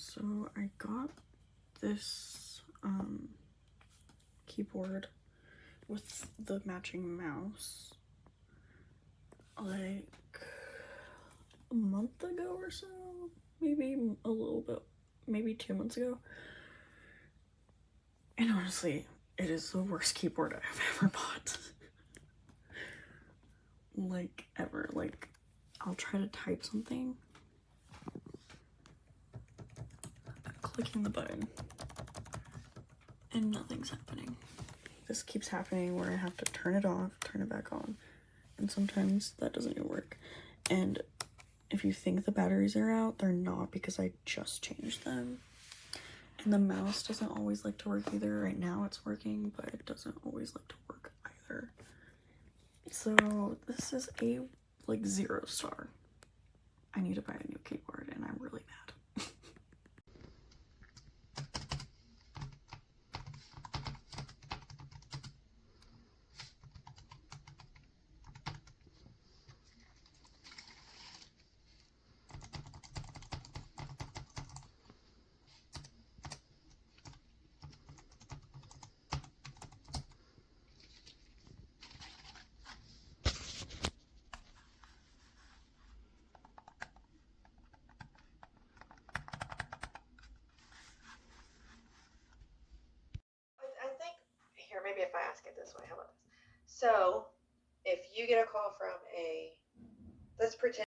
So I got this keyboard with the matching mouse like a month ago or so, maybe a little bit, maybe 2 months ago. And honestly, it is the worst keyboard I've ever bought. Like, ever. Like, I'll try to type something. I'm clicking the button. And nothing's happening. This keeps happening where I have to turn it off, turn it back on. And sometimes that doesn't even work. And if you think the batteries are out, they're not, because I just changed them. And the mouse doesn't always like to work either. Right now it's working, but it doesn't always like to work either. So this is a like 0 star. I need to buy a new keyboard and I'm really mad. Maybe if I ask it this way, how about this? So, if you get a call from let's pretend